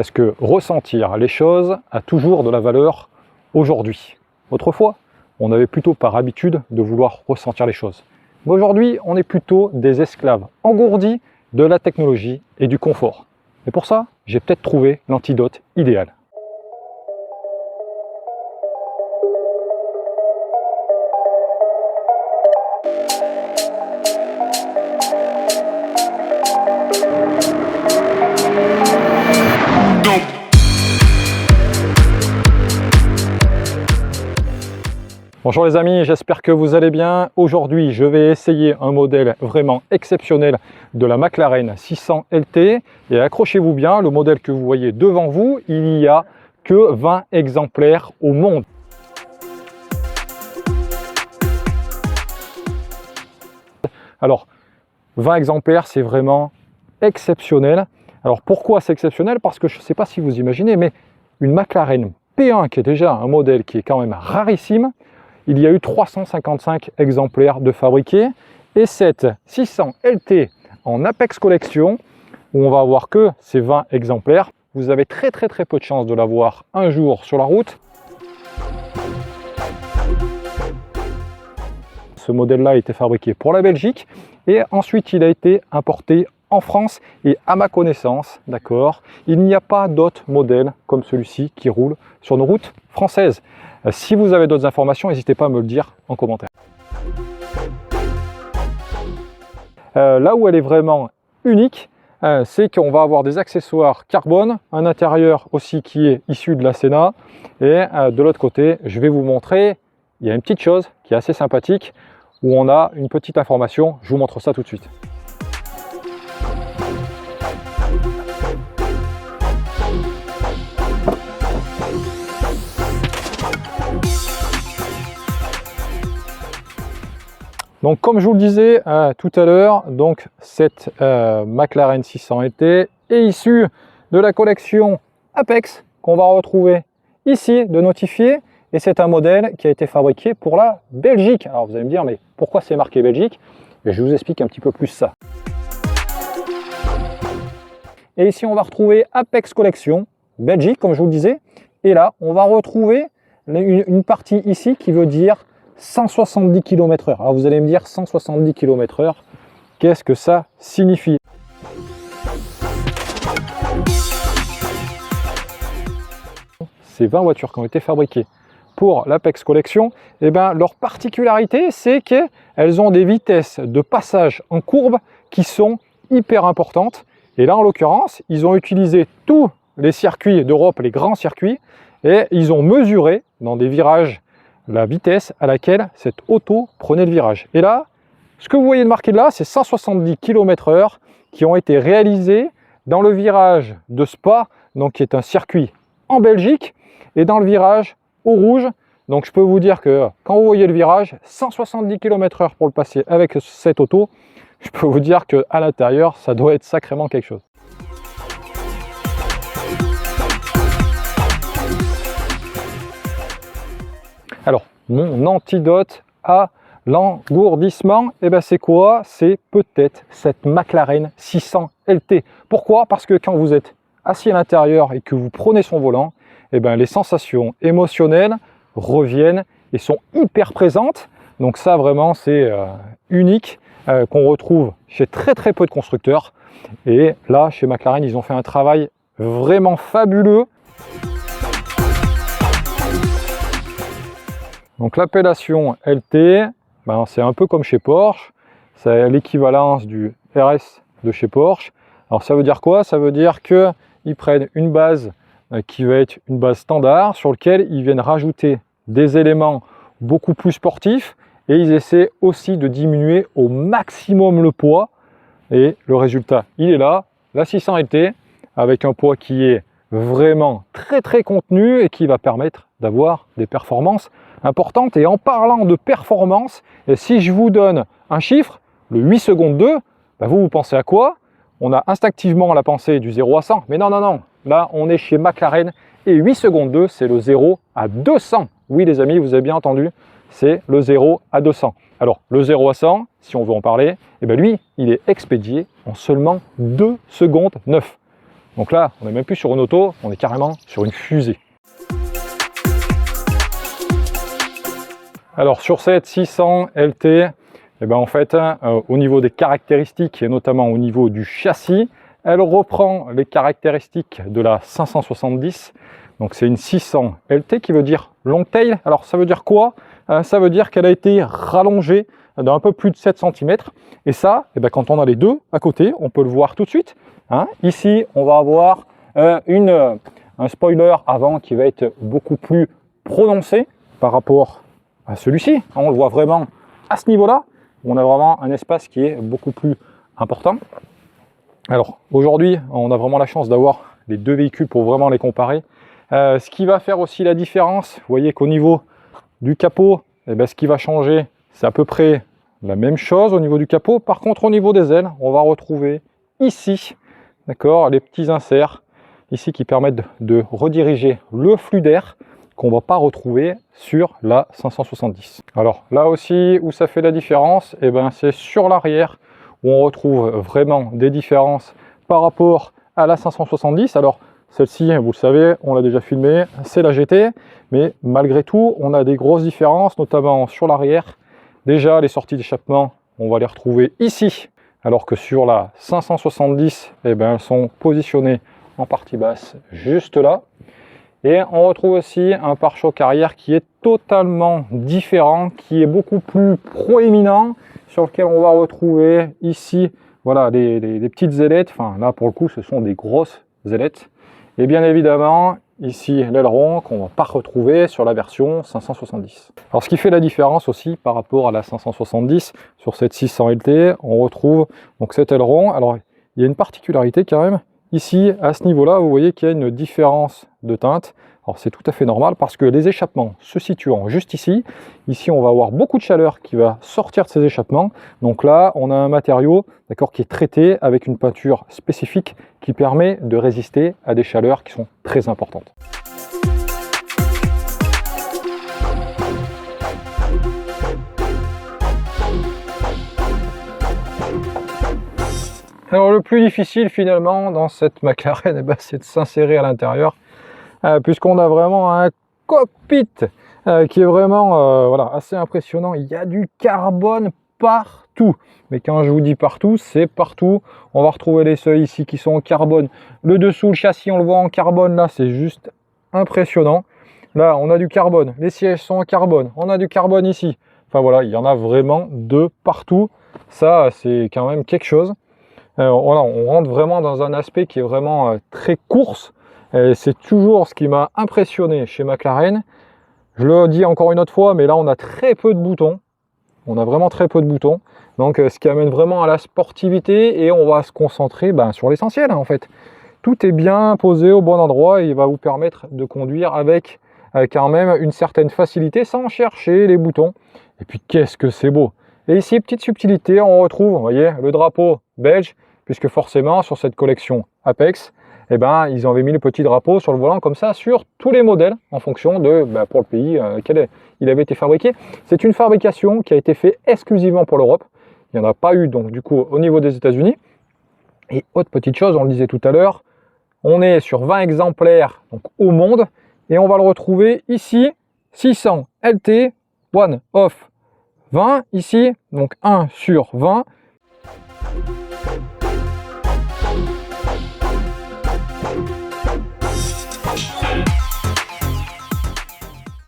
Parce que ressentir les choses a toujours de la valeur aujourd'hui. Autrefois, on avait plutôt par habitude de vouloir ressentir les choses. Mais aujourd'hui, on est plutôt des esclaves engourdis de la technologie et du confort. Et pour ça, j'ai peut-être trouvé l'antidote idéal. Bonjour les amis, j'espère que vous allez bien. Aujourd'hui, je vais essayer un modèle vraiment exceptionnel de la McLaren 600 LT. Et accrochez-vous bien, le modèle que vous voyez devant vous, il n'y a que 20 exemplaires au monde. Alors, 20 exemplaires, c'est vraiment exceptionnel. Alors pourquoi c'est exceptionnel? Parce que je ne sais pas si vous imaginez, mais une McLaren P1, qui est déjà un modèle qui est quand même rarissime, il y a eu 355 exemplaires de fabriqués. Et cette 600 LT en Apex Collection, où on va avoir que ces 20 exemplaires, vous avez très peu de chances de l'avoir un jour sur la route. Ce modèle-là a été fabriqué pour la Belgique et ensuite il a été importé en France et à ma connaissance, d'accord, il n'y a pas d'autres modèles comme celui-ci qui roule sur nos routes françaises. Si vous avez d'autres informations, n'hésitez pas à me le dire en commentaire. Là où elle est vraiment unique, c'est qu'on va avoir des accessoires carbone, un intérieur aussi qui est issu de la Sena, et de l'autre côté, je vais vous montrer, il y a une petite chose qui est assez sympathique, où on a une petite information, je vous montre ça tout de suite. Donc comme je vous le disais tout à l'heure, donc cette McLaren 600 LT est issue de la collection Apex qu'on va retrouver ici de notifié, et c'est un modèle qui a été fabriqué pour la Belgique. Alors vous allez me dire, mais pourquoi c'est marqué Belgique? Et je vous explique un petit peu plus ça. Et ici on va retrouver Apex Collection Belgique, comme je vous le disais, et là on va retrouver une partie ici qui veut dire 170 km/h. Alors vous allez me dire 170 km/h, qu'est-ce que ça signifie? Ces 20 voitures qui ont été fabriquées pour l'Apex Collection, eh bien, leur particularité, c'est qu'elles ont des vitesses de passage en courbe qui sont hyper importantes. Et là, en l'occurrence, ils ont utilisé tous les circuits d'Europe, les grands circuits, et ils ont mesuré dans des virages la vitesse à laquelle cette auto prenait le virage. Et là, ce que vous voyez de marqué là, c'est 170 km/h qui ont été réalisés dans le virage de Spa, donc qui est un circuit en Belgique, et dans le virage au rouge. Donc je peux vous dire que quand vous voyez le virage, 170 km/h pour le passer avec cette auto, je peux vous dire qu'à l'intérieur, ça doit être sacrément quelque chose. Alors, mon antidote à l'engourdissement, eh ben c'est quoi? C'est peut-être cette McLaren 600 LT. Pourquoi? Parce que quand vous êtes assis à l'intérieur et que vous prenez son volant, eh ben les sensations émotionnelles reviennent et sont hyper présentes. Donc ça, vraiment, c'est unique, qu'on retrouve chez très peu de constructeurs. Et là, chez McLaren, ils ont fait un travail vraiment fabuleux. Donc l'appellation LT, ben, c'est un peu comme chez Porsche, c'est l'équivalence du RS de chez Porsche. Alors ça veut dire quoi? Ça veut dire qu'ils prennent une base qui va être une base standard sur laquelle ils viennent rajouter des éléments beaucoup plus sportifs, et ils essaient aussi de diminuer au maximum le poids, et le résultat il est là, la 600 LT avec un poids qui est vraiment très contenu et qui va permettre d'avoir des performances importantes. Et en parlant de performance, et si je vous donne un chiffre, le 8 secondes 2, ben vous pensez à quoi? On a instinctivement la pensée du 0 à 100, mais non, là on est chez McLaren et 8 secondes 2, c'est le 0 à 200. Oui les amis, vous avez bien entendu, c'est le 0 à 200. Alors le 0 à 100, si on veut en parler, eh ben lui, il est expédié en seulement 2 secondes 9. Donc là, on n'est même plus sur une auto, on est carrément sur une fusée. Alors sur cette 600 LT, eh ben en fait, au niveau des caractéristiques et notamment au niveau du châssis, elle reprend les caractéristiques de la 570. Donc c'est une 600 LT qui veut dire long tail. Alors ça veut dire quoi? Ça veut dire qu'elle a été rallongée d'un peu plus de 7 cm. Et ça, eh ben, quand on a les deux à côté, on peut le voir tout de suite. Hein. Ici, on va avoir un spoiler avant qui va être beaucoup plus prononcé par rapport à celui-ci. On le voit vraiment à ce niveau-là. On a vraiment un espace qui est beaucoup plus important. Alors aujourd'hui, on a vraiment la chance d'avoir les deux véhicules pour vraiment les comparer. Ce qui va faire aussi la différence, vous voyez qu'au niveau du capot, eh ben, ce qui va changer, c'est à peu près la même chose au niveau du capot. Par contre, au niveau des ailes, on va retrouver ici, d'accord, les petits inserts ici qui permettent de rediriger le flux d'air qu'on ne va pas retrouver sur la 570. Alors là aussi, où ça fait la différence, eh ben, c'est sur l'arrière où on retrouve vraiment des différences par rapport à la 570. Alors celle-ci, vous le savez, on l'a déjà filmée, c'est la GT, mais malgré tout, on a des grosses différences, notamment sur l'arrière. Déjà, les sorties d'échappement, on va les retrouver ici, alors que sur la 570, eh ben, elles sont positionnées en partie basse, juste là. Et on retrouve aussi un pare-choc arrière qui est totalement différent, qui est beaucoup plus proéminent, sur lequel on va retrouver ici, voilà, les petites ailettes. Enfin, là, pour le coup, ce sont des grosses ailettes. Et bien évidemment, ici, l'aileron qu'on ne va pas retrouver sur la version 570. Alors, ce qui fait la différence aussi par rapport à la 570, sur cette 600 LT, on retrouve donc cet aileron. Alors, il y a une particularité quand même. Ici, à ce niveau-là, vous voyez qu'il y a une différence de teinte. Alors c'est tout à fait normal parce que les échappements se situant juste ici, on va avoir beaucoup de chaleur qui va sortir de ces échappements. Donc là, on a un matériau, d'accord, qui est traité avec une peinture spécifique qui permet de résister à des chaleurs qui sont très importantes. Alors le plus difficile finalement dans cette McLaren, eh ben, c'est de s'insérer à l'intérieur, puisqu'on a vraiment un cockpit qui est vraiment voilà, assez impressionnant. Il y a du carbone partout, mais quand je vous dis partout, c'est partout. On va retrouver les seuils ici qui sont en carbone, le dessous, le châssis, on le voit en carbone, là c'est juste impressionnant. Là on a du carbone, les sièges sont en carbone, on a du carbone ici, enfin voilà, il y en a vraiment de partout. Ça c'est quand même quelque chose. Voilà, on rentre vraiment dans un aspect qui est vraiment très course. C'est toujours ce qui m'a impressionné chez McLaren. Je le dis encore une autre fois, mais là on a très peu de boutons. On a vraiment très peu de boutons. Donc ce qui amène vraiment à la sportivité et on va se concentrer sur l'essentiel en fait. Tout est bien posé au bon endroit et il va vous permettre de conduire avec quand même une certaine facilité sans chercher les boutons. Et puis qu'est-ce que c'est beau! Et ici, petite subtilité, on retrouve, vous voyez, le drapeau belge, puisque forcément, sur cette collection Apex, eh ben, ils avaient mis le petit drapeau sur le volant, comme ça, sur tous les modèles, en fonction de, pour le pays quel il avait été fabriqué. C'est une fabrication qui a été faite exclusivement pour l'Europe. Il n'y en a pas eu, donc, du coup, au niveau des États-Unis. Et autre petite chose, on le disait tout à l'heure, on est sur 20 exemplaires donc, au monde, et on va le retrouver ici, 600 LT, one off 20 ici, donc 1 sur 20.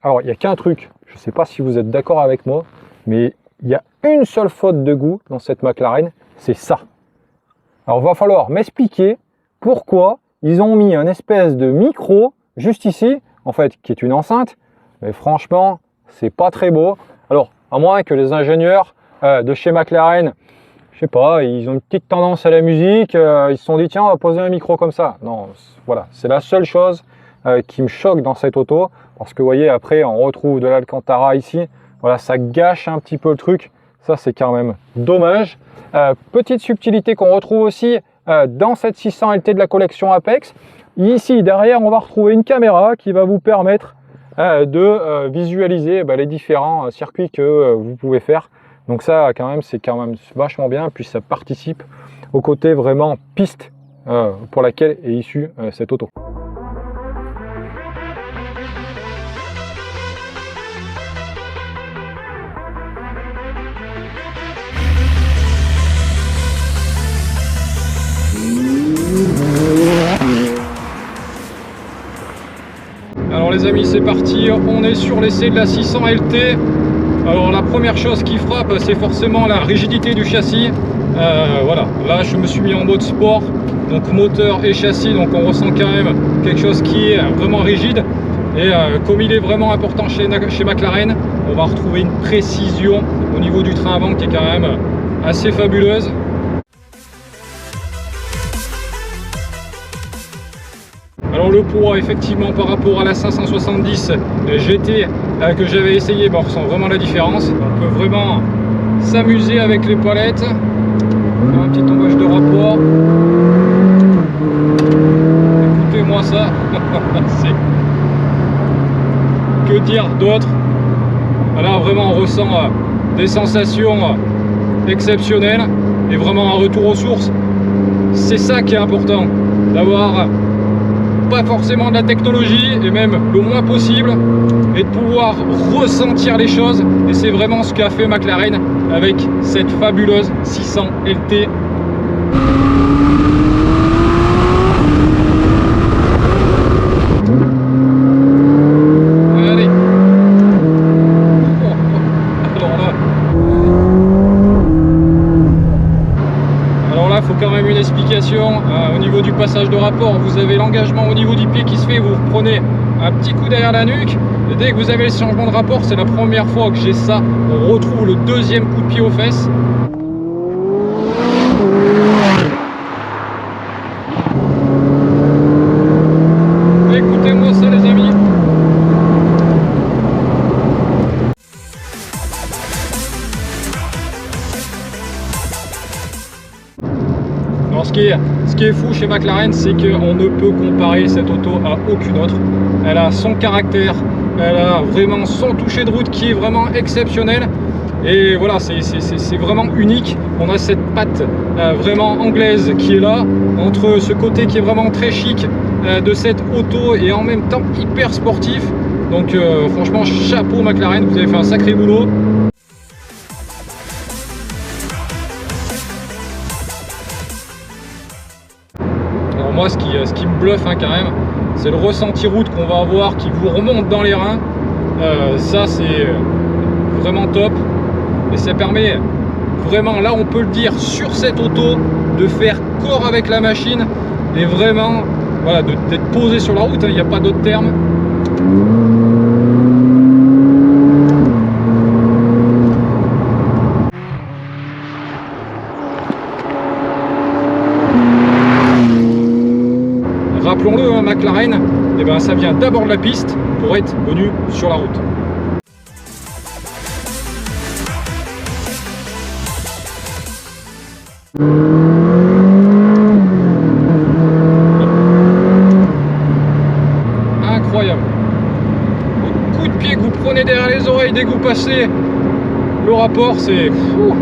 Alors, il n'y a qu'un truc, je ne sais pas si vous êtes d'accord avec moi, mais il y a une seule faute de goût dans cette McLaren, c'est ça. Alors, il va falloir m'expliquer pourquoi ils ont mis un espèce de micro juste ici, en fait, qui est une enceinte, mais franchement, c'est pas très beau. Alors, à moins que les ingénieurs de chez McLaren, je sais pas, ils ont une petite tendance à la musique, ils se sont dit tiens, on va poser un micro comme ça. Non, voilà, c'est la seule chose qui me choque dans cette auto, parce que vous voyez, après, on retrouve de l'Alcantara ici. Voilà, ça gâche un petit peu le truc. Ça, c'est quand même dommage. Petite subtilité qu'on retrouve aussi dans cette 600 LT de la collection Apex. Ici, derrière, on va retrouver une caméra qui va vous permettre de visualiser les différents circuits que vous pouvez faire. Donc ça, quand même, c'est quand même vachement bien. Puis ça participe au côté vraiment piste pour laquelle est issue cette auto. Alors les amis, c'est parti, on est sur l'essai de la 600 LT. Alors la première chose qui frappe, c'est forcément la rigidité du châssis. Voilà, là je me suis mis en mode sport, donc moteur et châssis, donc on ressent quand même quelque chose qui est vraiment rigide. Et comme il est vraiment important chez McLaren, on va retrouver une précision au niveau du train avant qui est quand même assez fabuleuse. Alors le poids, effectivement, par rapport à la 570 GT que j'avais essayé, on ressent vraiment la différence. On peut vraiment s'amuser avec les palettes. Un petit tombage de rapport. Écoutez-moi ça. Que dire d'autre? Là vraiment on ressent des sensations exceptionnelles et vraiment un retour aux sources. C'est ça qui est important, d'avoir pas forcément de la technologie et même le moins possible, et de pouvoir ressentir les choses. Et c'est vraiment ce qu'a fait McLaren avec cette fabuleuse 600 LT. Allez. Alors là, il faut quand même une explication. Au niveau du passage de rapport, vous avez l'engagement au niveau du pied qui se fait, vous prenez un petit coup derrière la nuque, et dès que vous avez le changement de rapport, c'est la première fois que j'ai ça, on retrouve le deuxième coup de pied aux fesses. Écoutez-moi ça les amis. Alors ce qui est fou chez McLaren, c'est qu'on ne peut comparer cette auto à aucune autre. Elle a son caractère, elle a vraiment son toucher de route qui est vraiment exceptionnel. Et voilà, c'est vraiment unique. On a cette patte vraiment anglaise qui est là, entre ce côté qui est vraiment très chic de cette auto et en même temps hyper sportif. Donc franchement, chapeau McLaren, vous avez fait un sacré boulot. Alors moi, ce qui me bluffe quand même, c'est le ressenti route qu'on va avoir qui vous remonte dans les reins. Ça, c'est vraiment top. Et ça permet vraiment, là on peut le dire, sur cette auto, de faire corps avec la machine et vraiment voilà, d'être posé sur la route, il n'y a pas d'autre terme. Rappelons-le, McLaren, ça vient d'abord de la piste pour être venu sur la route. Incroyable. Le coup de pied que vous prenez derrière les oreilles dès que vous passez le rapport, c'est fou.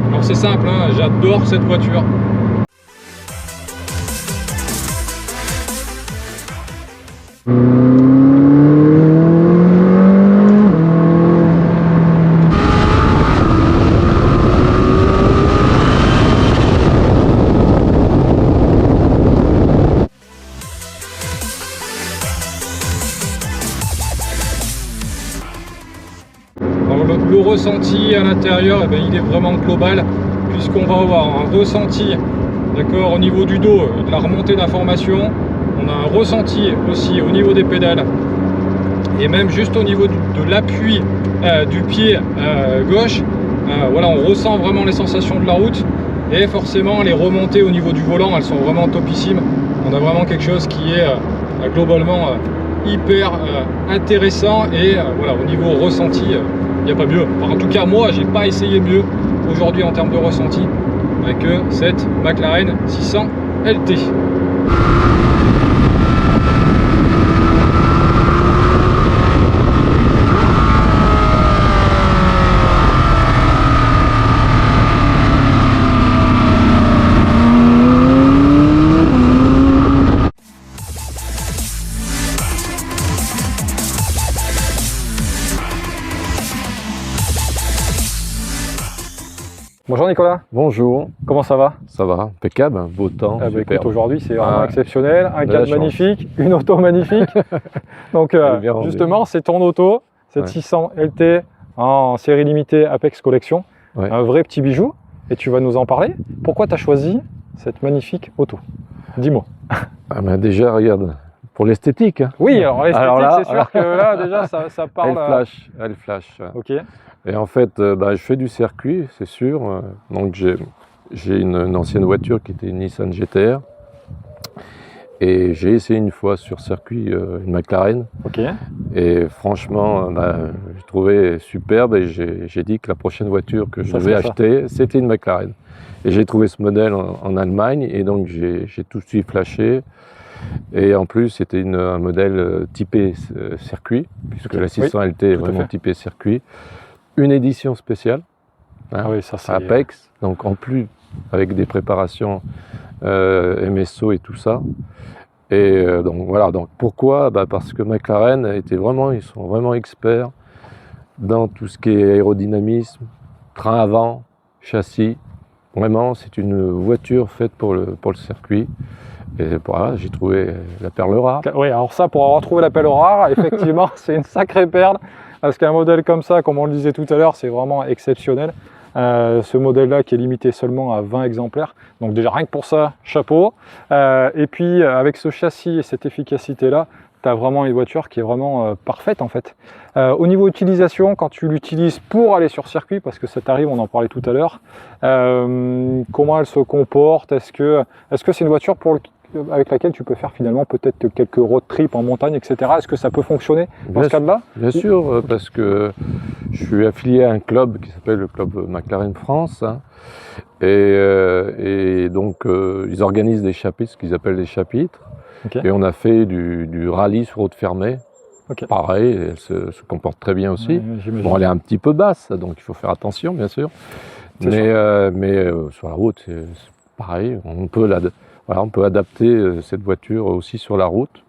Alors c'est simple, j'adore cette voiture. Le ressenti à l'intérieur, il est vraiment global, puisqu'on va avoir un ressenti au niveau du dos, de la remontée d'informations. On a un ressenti aussi au niveau des pédales et même juste au niveau de l'appui du pied gauche. Voilà, on ressent vraiment les sensations de la route, et forcément les remontées au niveau du volant, elles sont vraiment topissimes. On a vraiment quelque chose qui est globalement hyper intéressant, et voilà, au niveau ressenti, il n'y a pas mieux. Enfin, en tout cas, moi, j'ai pas essayé mieux aujourd'hui en termes de ressenti que cette McLaren 600 LT. Bonjour Nicolas. Bonjour. Comment ça va? Ça va, impeccable, beau temps. Écoute, aujourd'hui c'est vraiment exceptionnel, un cadre magnifique, une auto magnifique. Donc justement c'est ton auto, cette 600 LT en série limitée Apex Collection, un vrai petit bijou et tu vas nous en parler. Pourquoi tu as choisi cette magnifique auto? Dis-moi. Déjà regarde, pour l'esthétique. Hein. Oui, alors l'esthétique c'est sûr que là déjà ça parle. Elle flash. Ok. Et en fait, je fais du circuit, c'est sûr. Donc j'ai une ancienne voiture qui était une Nissan GTR. Et j'ai essayé une fois sur circuit une McLaren. Ok. Et franchement, j'ai trouvé superbe et j'ai dit que la prochaine voiture que je devais acheter, c'était une McLaren. Et j'ai trouvé ce modèle en Allemagne et donc j'ai tout de suite flashé. Et en plus, c'était un modèle typé circuit, puisque la 600 LT est vraiment typée circuit. Une édition spéciale, Apex, donc en plus avec des préparations MSO et tout ça. Et donc voilà, donc pourquoi? Parce que McLaren ils sont vraiment experts dans tout ce qui est aérodynamisme, train avant, châssis. Vraiment, c'est une voiture faite pour le circuit. Et voilà, j'ai trouvé la perle rare. Oui, alors ça, pour avoir trouvé la perle rare, effectivement, c'est une sacrée perle. Parce qu'un modèle comme ça, comme on le disait tout à l'heure, c'est vraiment exceptionnel. Ce modèle-là qui est limité seulement à 20 exemplaires. Donc déjà, rien que pour ça, chapeau. Et puis, avec ce châssis et cette efficacité-là, tu as vraiment une voiture qui est vraiment parfaite en fait. Au niveau utilisation, quand tu l'utilises pour aller sur circuit, parce que ça t'arrive, on en parlait tout à l'heure, comment elle se comporte? Est-ce que c'est une voiture avec laquelle tu peux faire finalement peut-être quelques road trips en montagne, etc. Est-ce que ça peut fonctionner dans ce cadre-là? Bien sûr, parce que je suis affilié à un club qui s'appelle le club McLaren France. Hein, et donc, ils organisent des chapitres, ce qu'ils appellent des chapitres. Okay. Et on a fait du rallye sur route fermée. Okay. Pareil, elle se comporte très bien aussi. Bon, elle est un petit peu basse, donc il faut faire attention, bien sûr. Mais sur la route, c'est pareil. On peut adapter cette voiture aussi sur la route.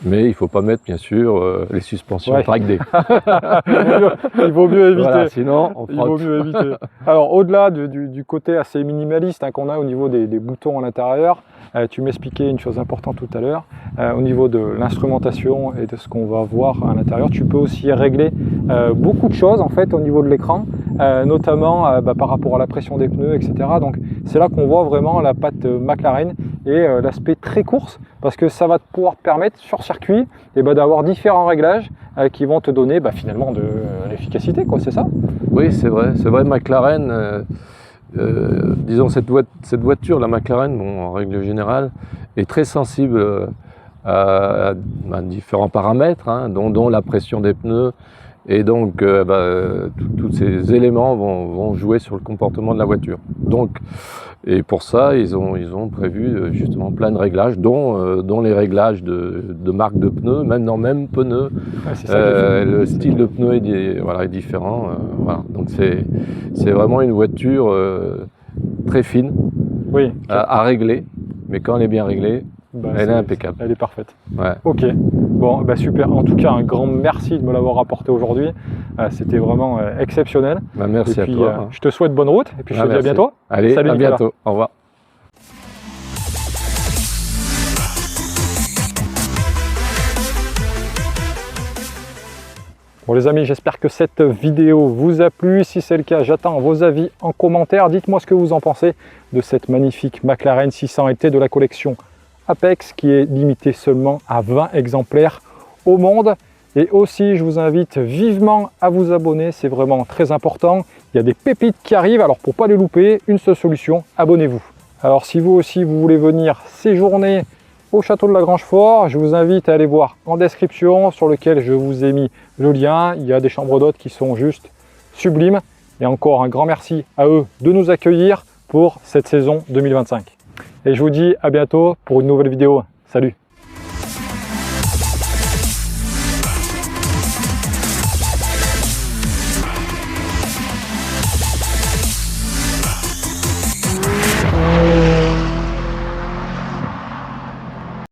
Mais il ne faut pas mettre, bien sûr, les suspensions track day. Il vaut mieux éviter. Voilà, sinon, on vaut mieux éviter. Alors, au-delà du côté assez minimaliste qu'on a au niveau des boutons à l'intérieur, tu m'expliquais une chose importante tout à l'heure. Au niveau de l'instrumentation et de ce qu'on va voir à l'intérieur, tu peux aussi régler beaucoup de choses en fait au niveau de l'écran, notamment par rapport à la pression des pneus, etc. Donc, c'est là qu'on voit vraiment la patte McLaren et l'aspect très course, parce que ça va pouvoir te permettre sur circuit d'avoir différents réglages qui vont te donner finalement de l'efficacité, c'est ça? Oui, c'est vrai, McLaren, disons cette voiture, la McLaren, en règle générale, est très sensible à différents paramètres, hein, dont la pression des pneus. Et donc, tous ces éléments vont jouer sur le comportement de la voiture. Donc, et pour ça, ils ont prévu justement plein de réglages, dont les réglages de marque de pneus, même dans le même pneu. Le style de pneu est différent. Voilà. Donc, c'est vraiment une voiture très fine à régler. Mais quand elle est bien réglée, elle est impeccable. Elle est parfaite. Ouais. Ok. Bon, super. En tout cas, un grand merci de me l'avoir apporté aujourd'hui. C'était vraiment exceptionnel. Merci et puis, à toi. Je te souhaite bonne route et puis je te dis à bientôt. Allez, salut, à bientôt. Au revoir. Bon les amis, j'espère que cette vidéo vous a plu. Si c'est le cas, j'attends vos avis en commentaire. Dites-moi ce que vous en pensez de cette magnifique McLaren 600 LT de la collection Apex qui est limitée seulement à 20 exemplaires au monde. Et aussi, je vous invite vivement à vous abonner, c'est vraiment très important. Il y a des pépites qui arrivent, alors pour ne pas les louper, une seule solution, abonnez-vous. Alors si vous aussi, vous voulez venir séjourner au château de la Grange-Fort, je vous invite à aller voir en description sur lequel je vous ai mis le lien. Il y a des chambres d'hôtes qui sont juste sublimes. Et encore un grand merci à eux de nous accueillir pour cette saison 2025. Et je vous dis à bientôt pour une nouvelle vidéo. Salut!